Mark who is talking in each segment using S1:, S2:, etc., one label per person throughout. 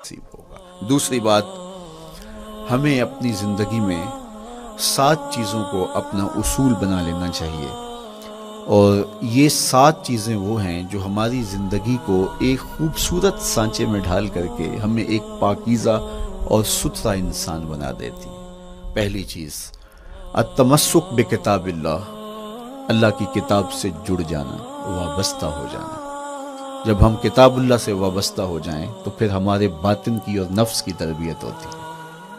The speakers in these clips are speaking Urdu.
S1: نصیب ہوگا۔ دوسری بات، ہمیں اپنی زندگی میں 7 چیزوں کو اپنا اصول بنا لینا چاہیے، اور یہ 7 چیزیں وہ ہیں جو ہماری زندگی کو ایک خوبصورت سانچے میں ڈھال کر کے ہمیں ایک پاکیزہ اور ستھرا انسان بنا دیتی ہیں۔ پہلی چیز، التمسک بکتاب اللہ، اللہ کی کتاب سے جڑ جانا، وابستہ ہو جانا۔ جب ہم کتاب اللہ سے وابستہ ہو جائیں تو پھر ہمارے باطن کی اور نفس کی تربیت ہوتی ہے،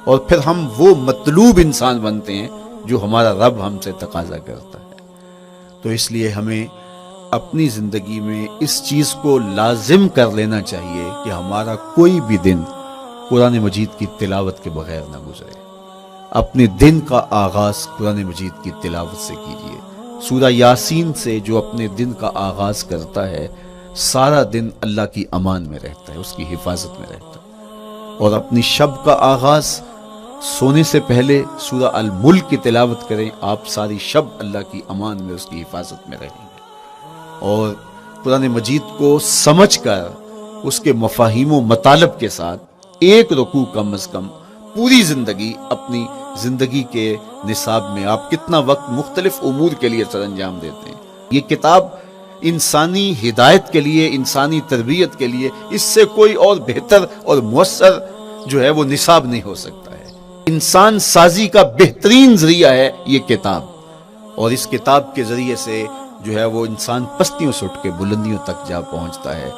S1: اور پھر ہم وہ مطلوب انسان بنتے ہیں جو ہمارا رب ہم سے تقاضا کرتا ہے۔ تو اس لیے ہمیں اپنی زندگی میں اس چیز کو لازم کر لینا چاہیے کہ ہمارا کوئی بھی دن قرآن مجید کی تلاوت کے بغیر نہ گزرے۔ اپنے دن کا آغاز قرآن مجید کی تلاوت سے کیجیے۔ سورہ یاسین سے جو اپنے دن کا آغاز کرتا ہے، سارا دن اللہ کی امان میں رہتا ہے، اس کی حفاظت میں رہتا ہے۔ اور اپنی شب کا آغاز سونے سے پہلے سورہ الملک کی تلاوت کریں، آپ ساری شب اللہ کی امان میں، اس کی حفاظت میں رہیں گے۔ اور قرآن مجید کو سمجھ کر اس کے مفاہیم و مطالب کے ساتھ ایک رکوع کم از کم پوری زندگی، اپنی زندگی کے نصاب میں آپ کتنا وقت مختلف امور کے لیے سر انجام دیتے ہیں۔ یہ کتاب انسانی ہدایت کے لیے، انسانی تربیت کے لیے، اس سے کوئی اور بہتر اور مؤثر جو ہے وہ نصاب نہیں ہو سکتا ہے۔ انسان سازی کا بہترین ذریعہ ہے یہ کتاب، اور اس کتاب کے ذریعے سے جو ہے وہ انسان پستیوں سے اٹھ کے بلندیوں تک جا پہنچتا ہے۔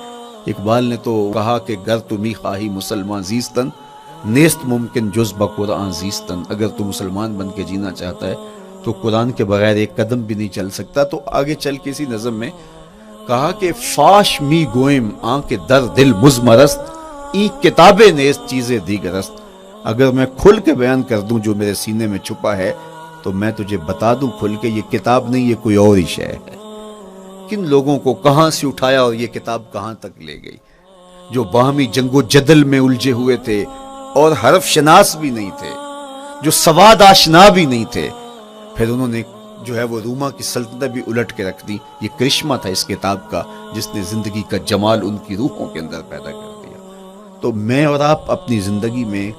S1: اقبال نے تو کہا کہ گر تمی خواہی مسلمان زیستن، نیست ممکن جز بقرآن زیستن۔ اگر تو مسلمان بن کے جینا چاہتا ہے تو قرآن کے بغیر ایک قدم بھی نہیں چل سکتا۔ تو آگے چل کے اسی نظم میں کہا کہ فاش می گوئم آن کے در دل مزمرست، ای کتابیں نیست چیزیں دیگرست۔ اگر میں کھل کے بیان کر دوں جو میرے سینے میں چھپا ہے تو میں تجھے بتا دوں کھل کے، یہ کتاب نہیں، یہ کوئی اور ہی شے ہے۔ کن لوگوں کو کہاں سے اٹھایا اور یہ کتاب کہاں تک لے گئی، جو باہمی جنگ و جدل میں الجھے ہوئے تھے اور حرف شناس بھی نہیں تھے، جو سواد آشنا بھی نہیں تھے، پھر انہوں نے جو ہے وہ روما کی سلطنت بھی الٹ کے رکھ دی۔ یہ کرشمہ تھا اس کتاب کا، جس نے زندگی کا جمال ان کی روحوں کے اندر پیدا کر دیا۔ تو میں اور آپ اپنی زندگی میں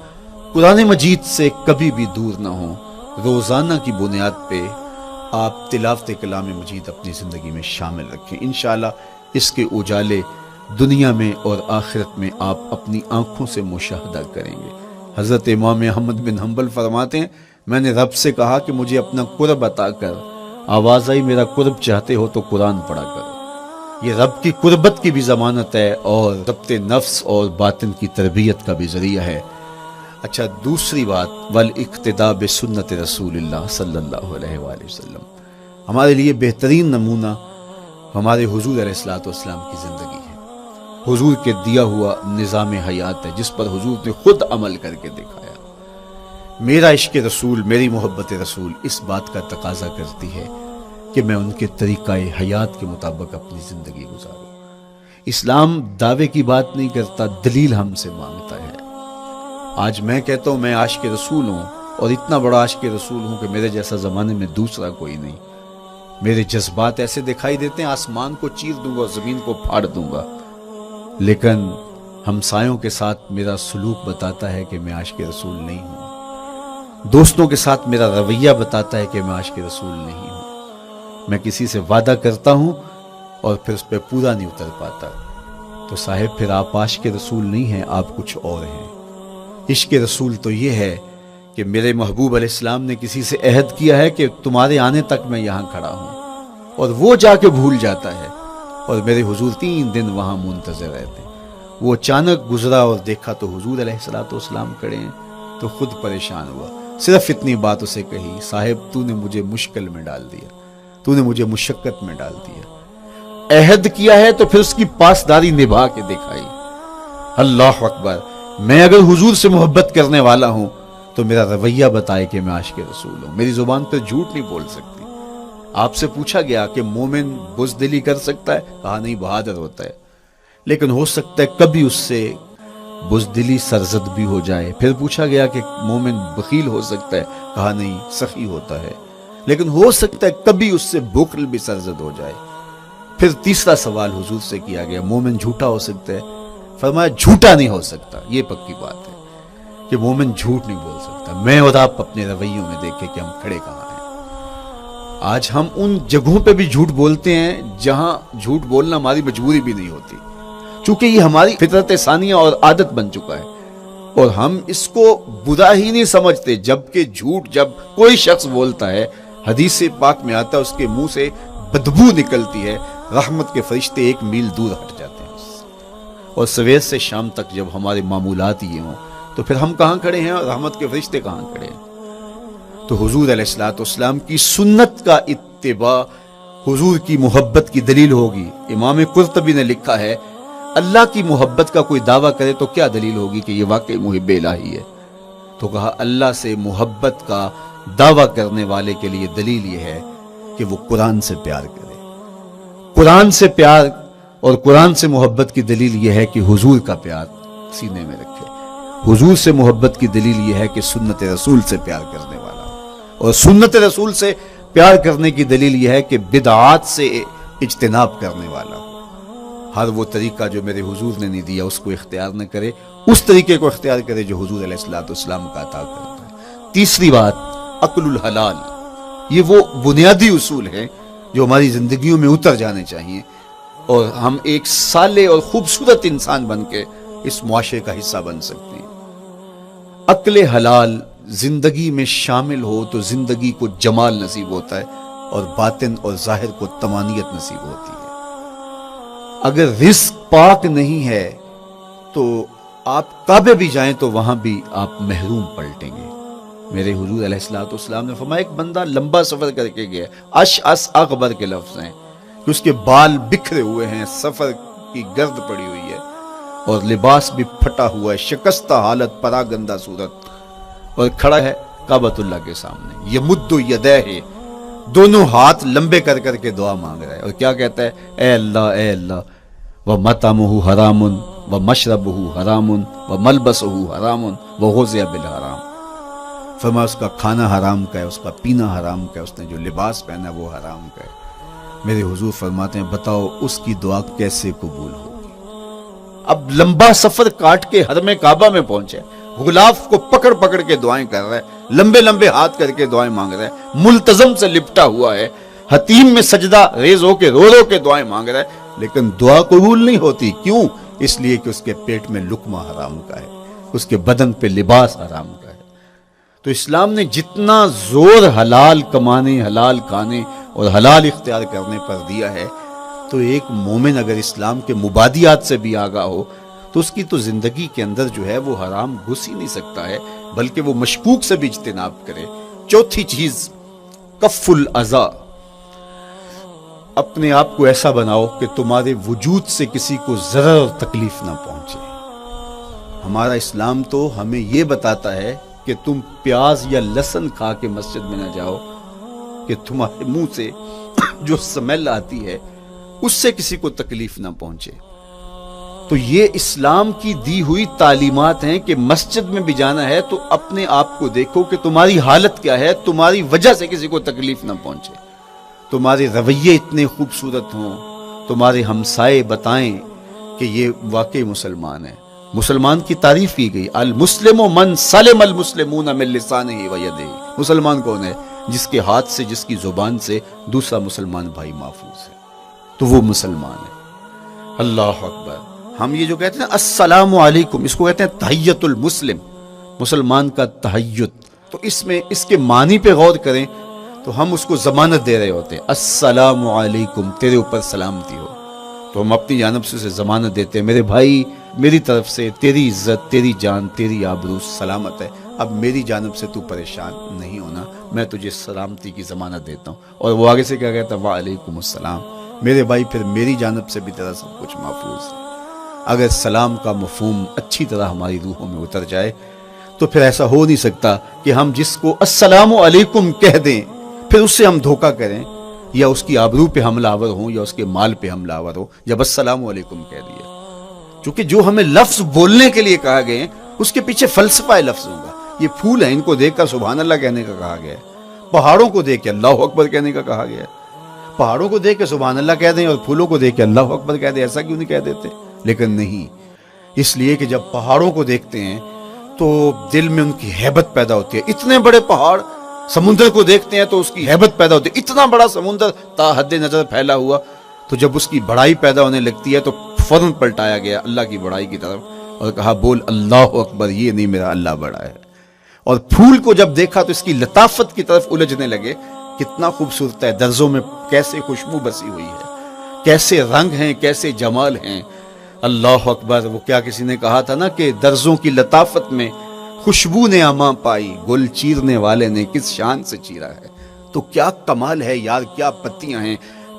S1: قرآن مجید سے کبھی بھی دور نہ ہوں۔ روزانہ کی بنیاد پہ آپ تلاوت کلام مجید اپنی زندگی میں شامل رکھیں۔ انشاءاللہ اس کے اجالے دنیا میں اور آخرت میں آپ اپنی آنکھوں سے مشاہدہ کریں گے۔ حضرت امام احمد بن حنبل فرماتے ہیں، میں نے رب سے کہا کہ مجھے اپنا قرب عطا کر، آواز آئی میرا قرب چاہتے ہو تو قرآن پڑھا کرو۔ یہ رب کی قربت کی بھی ضمانت ہے اور ضبط نفس اور باطن کی تربیت کا بھی ذریعہ ہے۔ اچھا، دوسری بات، والاقتداء بسنت رسول اللہ صلی اللہ علیہ وآلہ وسلم۔ ہمارے لیے بہترین نمونہ ہمارے حضور علیہ الصلوۃ والسلام کی زندگی ہے، حضور کے دیا ہوا نظام حیات ہے، جس پر حضور نے خود عمل کر کے دکھایا۔ میرا عشق رسول، میری محبت رسول اس بات کا تقاضا کرتی ہے کہ میں ان کے طریقہ حیات کے مطابق اپنی زندگی گزاروں۔ اسلام دعوے کی بات نہیں کرتا، دلیل ہم سے مانگتا ہے۔ آج میں کہتا ہوں میں عاشق رسول ہوں، اور اتنا بڑا عاشق رسول ہوں کہ میرے جیسا زمانے میں دوسرا کوئی نہیں۔ میرے جذبات ایسے دکھائی دیتے ہیں، آسمان کو چیر دوں گا اور زمین کو پھاڑ دوں گا، لیکن ہمسایوں کے ساتھ میرا سلوک بتاتا ہے کہ میں عاشق رسول نہیں ہوں۔ دوستوں کے ساتھ میرا رویہ بتاتا ہے کہ میں عاشق رسول نہیں ہوں۔ میں کسی سے وعدہ کرتا ہوں اور پھر اس پہ پورا نہیں اتر پاتا، تو صاحب پھر آپ عاشق رسول نہیں ہیں، آپ کچھ اور ہیں۔ عشق رسول تو یہ ہے کہ میرے محبوب علیہ السلام نے کسی سے عہد کیا ہے کہ تمہارے آنے تک میں یہاں کھڑا ہوں، اور وہ جا کے بھول جاتا ہے، اور میرے حضور 3 دن وہاں منتظر رہتے ہیں۔ وہ اچانک گزرا اور دیکھا تو حضور علیہ الصلوۃ والسلام کھڑے ہیں، تو خود پریشان ہوا۔ صرف اتنی بات اسے کہی، صاحب تو نے مجھے مشکل میں ڈال دیا، تو نے مجھے مشقت میں ڈال دیا۔ عہد کیا ہے تو پھر اس کی پاسداری نبھا کے دکھائی۔ اللہ اکبر! میں اگر حضور سے محبت کرنے والا ہوں تو میرا رویہ بتائے کہ میں عاشق رسول ہوں۔ میری زبان پہ جھوٹ نہیں بول سکتی۔ آپ سے پوچھا گیا کہ مومن بزدلی کر سکتا ہے؟ کہا نہیں، بہادر ہوتا ہے، لیکن ہو سکتا ہے کبھی اس سے بزدلی سرزد بھی ہو جائے۔ پھر پوچھا گیا کہ مومن بخیل ہو سکتا ہے؟ کہا نہیں، سخی ہوتا ہے، لیکن ہو سکتا ہے کبھی اس سے بخل بھی سرزد ہو جائے۔ پھر تیسرا سوال حضور سے کیا گیا، مومن جھوٹا ہو سکتا ہے؟ فرمایا جھوٹا نہیں ہو سکتا. یہ پکی بات ہے کہ مومن جھوٹ نہیں بول سکتا. میں اور آپ اپنے رویوں میں دیکھیں کہ ہم کھڑے کہاں ہیں. آج ہم ان جگہوں پہ بھی جھوٹ بولتے ہیں جہاں جھوٹ بولنا ہماری مجبوری بھی نہیں ہوتی، چونکہ یہ ہماری فطرت ثانیہ اور عادت بن چکا ہے، اور ہم اس کو برا ہی نہیں سمجھتے. جبکہ جھوٹ جب کوئی شخص بولتا ہے، حدیث پاک میں آتا ہے اس کے منہ سے بدبو نکلتی ہے، رحمت کے فرشتے 1 میل دور ہٹ جاتے ہیں. اور سویر سے شام تک جب ہمارے معمولات یہ ہوں تو پھر ہم کہاں کھڑے ہیں اور رحمت کے فرشتے کہاں کھڑے ہیں؟ تو حضور علیہ الصلوۃ والسلام کی سنت کا اتباع حضور کی محبت کی دلیل ہوگی. امام قرطبی نے لکھا ہے اللہ کی محبت کا کوئی دعویٰ کرے تو کیا دلیل ہوگی کہ یہ واقعی محب الہی ہے؟ تو کہا اللہ سے محبت کا دعویٰ کرنے والے کے لیے دلیل یہ ہے کہ وہ قرآن سے پیار کرے. قرآن سے پیار اور قرآن سے محبت کی دلیل یہ ہے کہ حضور کا پیار سینے میں رکھے. حضور سے محبت کی دلیل یہ ہے کہ سنت رسول سے پیار کرنے والا ہو، اور سنت رسول سے پیار کرنے کی دلیل یہ ہے کہ بدعات سے اجتناب کرنے والا ہو. ہر وہ طریقہ جو میرے حضور نے نہیں دیا اس کو اختیار نہ کرے، اس طریقے کو اختیار کرے جو حضور علیہ الصلوۃ والسلام کا عطا کرتا ہے. تیسری بات عقل الحلال. یہ وہ بنیادی اصول ہیں جو ہماری زندگیوں میں اتر جانے چاہیے، اور ہم ایک صالح اور خوبصورت انسان بن کے اس معاشرے کا حصہ بن سکتے ہیں. عقل حلال زندگی میں شامل ہو تو زندگی کو جمال نصیب ہوتا ہے، اور باطن اور ظاہر کو طمانینت نصیب ہوتی ہے. اگر رزق پاک نہیں ہے تو آپ کعبے بھی جائیں تو وہاں بھی آپ محروم پلٹیں گے. میرے حضور علیہ الصلوۃ والسلام نے فرمایا ایک بندہ لمبا سفر کر کے گیا، اشعث اغبر کے لفظ ہیں کہ اس کے بال بکھرے ہوئے ہیں، سفر کی گرد پڑی ہوئی ہے، اور لباس بھی پھٹا ہوا ہے، شکستہ حالت، پراگندہ صورت، اور کھڑا ہے کعبۃ اللہ کے سامنے. یمد یدیہ، دونوں ہاتھ لمبے کر کر کے دعا مانگ رہا ہے، اور کیا کہتا ہے؟ اے اللہ وَمَطْعَمُهُ حَرَامٌ وَمَشْرَبُهُ حَرَامٌ وَمَلْبَسُهُ حَرَامٌ وَغُذِّيَ بِالْحَرَام. فرمایا اس کا کھانا حرام کا ہے، اس کا پینا حرام کا ہے، اس نے جو لباس پہنا وہ حرام کا ہے. میرے حضور فرماتے ہیں بتاؤ اس کی دعا کیسے قبول ہوگی؟ اب لمبا سفر کاٹ کے حرم کعبہ میں پہنچے، غلاف کو پکڑ پکڑ کے دعائیں کر رہا ہے، لمبے لمبے ہاتھ کر کے دعائیں مانگ رہا ہے، ملتزم سے لپٹا ہوا ہے، حتیم میں سجدہ ریز ہو کے رو کے دعائیں مانگ رہا ہے، لیکن دعا قبول نہیں ہوتی. کیوں؟ اس لیے کہ اس کے پیٹ میں لقمہ حرام کا ہے، اس کے بدن پہ لباس حرام کا ہے. تو اسلام نے جتنا زور حلال کمانے، حلال کھانے اور حلال اختیار کرنے پر دیا ہے، تو ایک مومن اگر اسلام کے مبادیات سے بھی آگاہ ہو تو اس کی تو زندگی کے اندر جو ہے وہ حرام گھس ہی نہیں سکتا ہے، بلکہ وہ مشکوک سے بھی اجتناب کرے. چوتھی چیز کف الاذی. اپنے آپ کو ایسا بناؤ کہ تمہارے وجود سے کسی کو ضرر اور تکلیف نہ پہنچے. ہمارا اسلام تو ہمیں یہ بتاتا ہے کہ تم پیاز یا لہسن کھا کے مسجد میں نہ جاؤ کہ تمہارے منہ سے جو سمیل آتی ہے اس سے کسی کو تکلیف نہ پہنچے. تو یہ اسلام کی دی ہوئی تعلیمات ہیں کہ مسجد میں بھی جانا ہے تو اپنے آپ کو دیکھو کہ تمہاری حالت کیا ہے، تمہاری وجہ سے کسی کو تکلیف نہ پہنچے. تمہارے رویے اتنے خوبصورت ہوں، تمہارے ہمسائے بتائیں کہ یہ واقعی مسلمان ہے. مسلمان کی تعریف کی گئی، المسلم من سلم المسلمون من لسانہ و یدہ. مسلمان کون ہے؟ جس کے ہاتھ سے، جس کی زبان سے دوسرا مسلمان بھائی محفوظ ہے، تو وہ مسلمان ہے. اللہ اکبر. ہم یہ جو کہتے ہیں السلام علیکم، اس کو کہتے ہیں تحیت المسلم، مسلمان کا تحیت. تو اس میں اس کے معنی پہ غور کریں تو ہم اس کو ضمانت دے رہے ہوتے ہیں، السلام علیکم، تیرے اوپر سلامتی ہو. تو ہم اپنی جانب سے اسے ضمانت دیتے ہیں، میرے بھائی میری طرف سے تیری عزت، تیری جان، تیری آبرو سلامت ہے. اب میری جانب سے تو پریشان نہیں ہونا، میں تجھے سلامتی کی ضمانت دیتا ہوں. اور وہ آگے سے کیا کہتا ہے؟ وعلیکم السلام. میرے بھائی پھر میری جانب سے بھی تیرا سب کچھ محفوظ ہے. اگر سلام کا مفہوم اچھی طرح ہماری روحوں میں اتر جائے تو پھر ایسا ہو نہیں سکتا کہ ہم جس کو السلام علیکم کہہ دیں پھر اس سے ہم دھوکہ کریں یا اس کی آبرو پہ حملہ آور ہوں یا اس کے مال پہ حملہ آور ہو جب السلام علیکم کہہ دیا. چونکہ جو ہمیں لفظ بولنے کے لیے کہا گئے اس کے پیچھے فلسفہ لفظ ہوگا. یہ پھول ہیں، ان کو دیکھ کر سبحان اللہ کہنے کا کہا گیا ہے. پہاڑوں کو دیکھ کے اللہ اکبر کہنے کا کہا گیا ہے. پہاڑوں کو دیکھ کے سبحان اللہ کہہ دیں اور پھولوں کو دیکھ کے اللہ اکبر کہہ دیں، ایسا کیوں نہیں کہہ دیتے؟ لیکن نہیں، اس لیے کہ جب پہاڑوں کو دیکھتے ہیں تو دل میں ان کی ہیبت پیدا ہوتی ہے. اتنے بڑے پہاڑ. سمندر کو دیکھتے ہیں تو اس کی ہیبت پیدا ہوتی ہے. اتنا بڑا سمندر تا حد نظر پھیلا ہوا, تو جب اس کی بڑائی پیدا ہونے لگتی ہے تو فوراً پلٹایا گیا اللہ کی بڑائی کی طرف اور کہا بول اللہ اکبر, یہ نہیں میرا اللہ بڑا ہے. اور پھول کو جب دیکھا تو اس کی لطافت کی طرف الجھنے لگے. کتنا خوبصورت ہے, درزوں میں کیسے خوشبو بسی ہوئی ہے, کیسے رنگ ہیں, کیسے جمال ہیں. اللہ اکبر. وہ کیا کسی نے کہا تھا نا کہ درزوں کی لطافت میں خوشبو نے اماں پائی, گل چیرنے والے نے کس شان سے چیرا ہے. تو کیا کمال ہے یار, کیا پتیاں ہیں,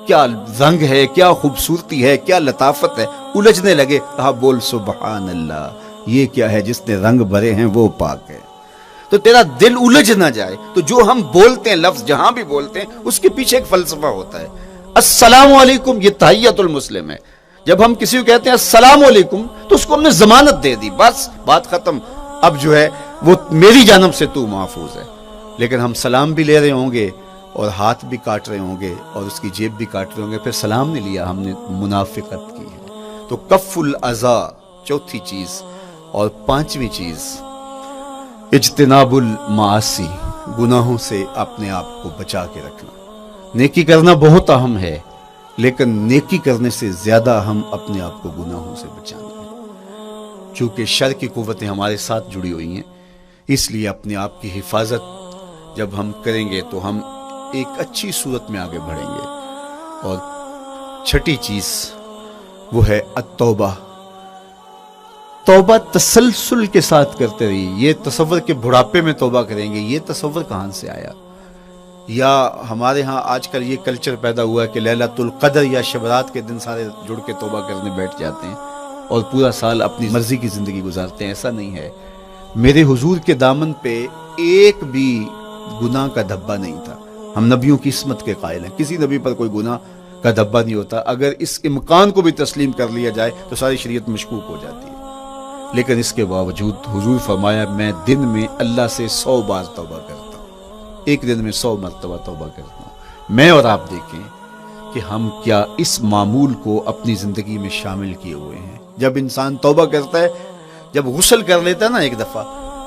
S1: کیا رنگ ہے, کیا خوبصورتی ہے, کیا لطافت ہے. الجھنے لگے. کہا بول سبحان اللہ, یہ کیا ہے جس نے رنگ بھرے ہیں وہ پاک ہے. تو تیرا دل الجھ نہ جائے. تو جو ہم بولتے ہیں لفظ جہاں بھی بولتے ہیں اس کے پیچھے ایک فلسفہ ہوتا ہے. السلام علیکم یہ تحیۃ المسلم ہے. جب ہم کسی کو کہتے ہیں السلام علیکم تو اس کو ہم نے ضمانت دے دی, بس بات ختم. اب جو ہے وہ میری جانب سے تو محفوظ ہے. لیکن ہم سلام بھی لے رہے ہوں گے اور ہاتھ بھی کاٹ رہے ہوں گے اور اس کی جیب بھی کاٹ رہے ہوں گے, پھر سلام نہیں لیا, ہم نے منافقت کی ہے. تو کف الاذی چوتھی چیز. اور پانچویں چیز اجتناب المعاصی, گناہوں سے اپنے آپ کو بچا کے رکھنا. نیکی کرنا بہت اہم ہے, لیکن نیکی کرنے سے زیادہ ہم اپنے آپ کو گناہوں سے بچانا ہے. چونکہ شر کی قوتیں ہمارے ساتھ جڑی ہوئی ہیں, اس لیے اپنے آپ کی حفاظت جب ہم کریں گے تو ہم ایک اچھی صورت میں آگے بڑھیں گے. اور چھٹی چیز وہ ہے التوبہ. توبہ تسلسل کے ساتھ کرتے رہیے. یہ تصور کہ بڑھاپے میں توبہ کریں گے, یہ تصور کہاں سے آیا؟ یا ہمارے ہاں آج کل یہ کلچر پیدا ہوا ہے کہ لیلۃ القدر یا شبرات کے دن سارے جڑ کے توبہ کرنے بیٹھ جاتے ہیں اور پورا سال اپنی مرضی کی زندگی گزارتے ہیں. ایسا نہیں ہے. میرے حضور کے دامن پہ ایک بھی گناہ کا دھبا نہیں تھا. ہم نبیوں کی عصمت کے قائل ہیں, کسی نبی پر کوئی گناہ کا دھبا نہیں ہوتا. اگر اس امکان کو بھی تسلیم کر لیا جائے تو ساری شریعت مشکوک ہو جاتی ہے. لیکن اس کے باوجود حضور فرمایا میں دن میں اللہ سے 100 بار توبہ کرتا ہوں, ایک دن میں 100 مرتبہ توبہ کرتا ہوں. میں اور آپ دیکھیں کہ ہم کیا اس معمول کو اپنی زندگی میں شامل کیے ہوئے ہیں. جب انسان توبہ کرتا ہے, جب غسل کر لیتا ہے نا ایک دفعہ,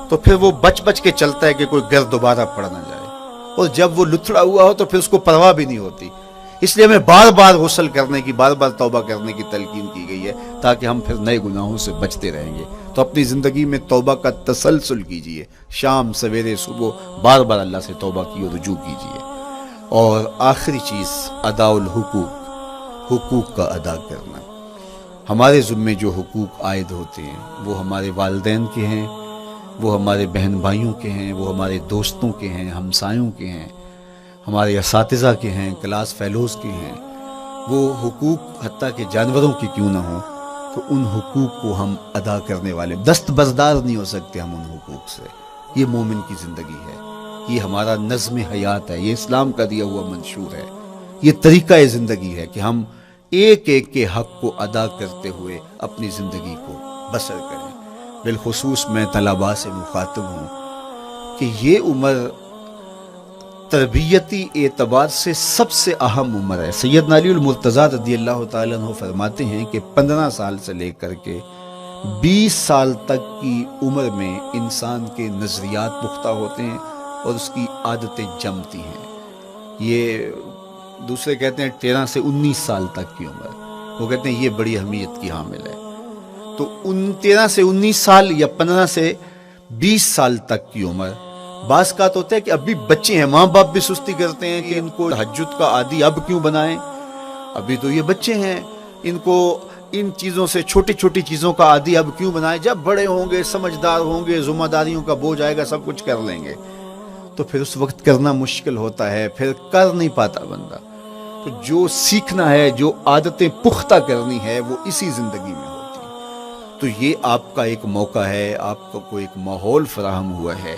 S1: تو پھر وہ بچ بچ کے چلتا ہے کہ کوئی گرد دوبارہ پڑ نہ جائے. اور جب وہ لتھڑا ہوا ہو تو پھر اس کو پرواہ بھی نہیں ہوتی. اس لیے ہمیں بار بار غسل کرنے کی, بار بار توبہ کرنے کی تلقین کی گئی ہے تاکہ ہم پھر نئے گناہوں سے بچتے رہیں گے. تو اپنی زندگی میں توبہ کا تسلسل کیجئے, شام سویرے صبح بار بار اللہ سے توبہ کی اور رجوع کیجئے. اور آخری چیز ادا الحقوق, حقوق کا ادا کرنا. ہمارے ذمے جو حقوق عائد ہوتے ہیں وہ ہمارے والدین کے ہیں, وہ ہمارے بہن بھائیوں کے ہیں, وہ ہمارے دوستوں کے ہیں, ہمسایوں کے ہیں, ہمارے اساتذہ کے ہیں, کلاس فیلوز کے ہیں. وہ حقوق حتیٰ کہ جانوروں کی کیوں نہ ہوں تو ان حقوق کو ہم ادا کرنے والے, دستبردار نہیں ہو سکتے ہم ان حقوق سے. یہ مومن کی زندگی ہے, یہ ہمارا نظم حیات ہے, یہ اسلام کا دیا ہوا منشور ہے, یہ طریقہ زندگی ہے کہ ہم ایک ایک کے حق کو ادا کرتے ہوئے اپنی زندگی کو بسر کریں. بالخصوص میں طلباء سے مخاطب ہوں کہ یہ عمر تربیتی اعتبار سے سب سے اہم عمر ہے. سیدنا علی المرتضیٰ رضی اللہ تعالیٰ عنہ فرماتے ہیں کہ 15 سال سے لے کر کے 20 سال تک کی عمر میں انسان کے نظریات پختہ ہوتے ہیں اور اس کی عادتیں جمتی ہیں. یہ دوسرے کہتے ہیں 13 سے 19 سال تک کی عمر, وہ کہتے ہیں یہ بڑی اہمیت کی حامل ہے. تو 13 سے 19 سال یا 15 سے 20 سال تک کی عمر, بعض کا تو ہوتا ہے کہ ابھی بچے ہیں, ماں باپ بھی سستی کرتے ہیں کہ ان کو تہجد کا عادی اب کیوں بنائیں, ابھی تو یہ بچے ہیں, ان کو ان چیزوں سے, چھوٹی چھوٹی چیزوں کا عادی اب کیوں بنائیں, جب بڑے ہوں گے, سمجھدار ہوں گے, ذمہ داریوں کا بوجھ آئے گا, سب کچھ کر لیں گے. تو پھر اس وقت کرنا مشکل ہوتا ہے, پھر کر نہیں پاتا بندہ. تو جو سیکھنا ہے, جو عادتیں پختہ کرنی ہے, وہ اسی زندگی میں ہوتی ہیں. تو یہ آپ کا ایک موقع ہے, آپ کو ایک ماحول فراہم ہوا ہے.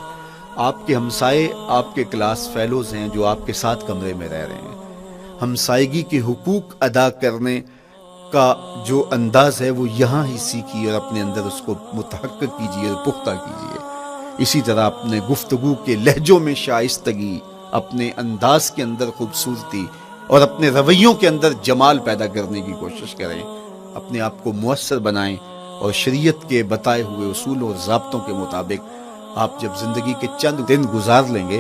S1: آپ کے ہمسائے آپ کے کلاس فیلوز ہیں جو آپ کے ساتھ کمرے میں رہ رہے ہیں. ہمسائیگی کے حقوق ادا کرنے کا جو انداز ہے وہ یہاں ہی سیکھیے اور اپنے اندر اس کو متحقق کیجیے اور پختہ کیجیے. اسی طرح اپنے گفتگو کے لہجوں میں شائستگی, اپنے انداز کے اندر خوبصورتی اور اپنے رویوں کے اندر جمال پیدا کرنے کی کوشش کریں. اپنے آپ کو مؤثر بنائیں, اور شریعت کے بتائے ہوئے اصولوں اور ضابطوں کے مطابق آپ جب زندگی کے چند دن گزار لیں گے،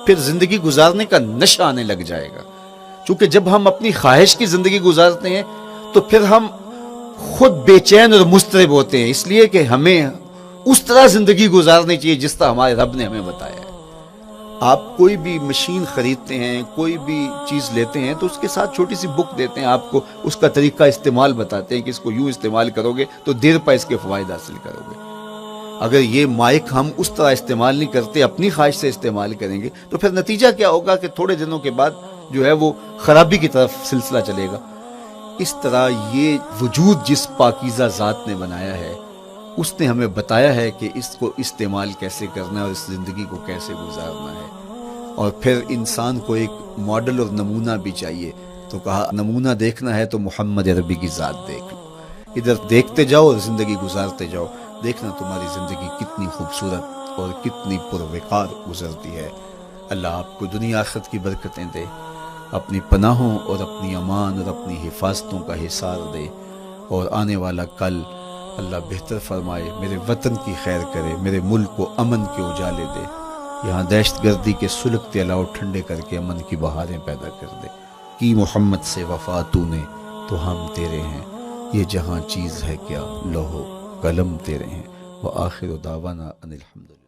S1: پھر زندگی گزارنے کا نشہ آنے لگ جائے گا. چونکہ جب ہم اپنی خواہش کی زندگی گزارتے ہیں تو پھر ہم خود بے چین اور مضطرب ہوتے ہیں، اس لیے کہ ہمیں اس طرح زندگی گزارنی چاہیے جس طرح ہمارے رب نے ہمیں بتایا ہے. آپ کوئی بھی مشین خریدتے ہیں، کوئی بھی چیز لیتے ہیں تو اس کے ساتھ چھوٹی سی بک دیتے ہیں، آپ کو اس کا طریقہ استعمال بتاتے ہیں کہ اس کو یوں استعمال کرو گے تو دیر پا اس کے فوائد حاصل کرو گے. اگر یہ مائک ہم اس طرح استعمال نہیں کرتے، اپنی خواہش سے استعمال کریں گے تو پھر نتیجہ کیا ہوگا کہ تھوڑے دنوں کے بعد جو ہے وہ خرابی کی طرف سلسلہ چلے گا. اس طرح یہ وجود جس پاکیزہ ذات نے بنایا ہے، اس نے ہمیں بتایا ہے کہ اس کو استعمال کیسے کرنا ہے اور اس زندگی کو کیسے گزارنا ہے. اور پھر انسان کو ایک ماڈل اور نمونہ بھی چاہیے، تو کہا نمونہ دیکھنا ہے تو محمد عربی کی ذات دیکھ لو. ادھر دیکھتے جاؤ اور زندگی گزارتے جاؤ، دیکھنا تمہاری زندگی کتنی خوبصورت اور کتنی پروقار گزرتی ہے. اللہ آپ کو دنیا آخرت کی برکتیں دے، اپنی پناہوں اور اپنی امان اور اپنی حفاظتوں کا حصار دے، اور آنے والا کل اللہ بہتر فرمائے، میرے وطن کی خیر کرے، میرے ملک کو امن کے اجالے دے، یہاں دہشت گردی کے سلگتے الاؤ ٹھنڈے کر کے امن کی بہاریں پیدا کر دے. کی محمد سے وفا تو نے تو ہم تیرے ہیں، یہ جہاں چیز ہے کیا لوح و قلم تیرے ہیں. وآخر دعوانا ان الحمدللہ.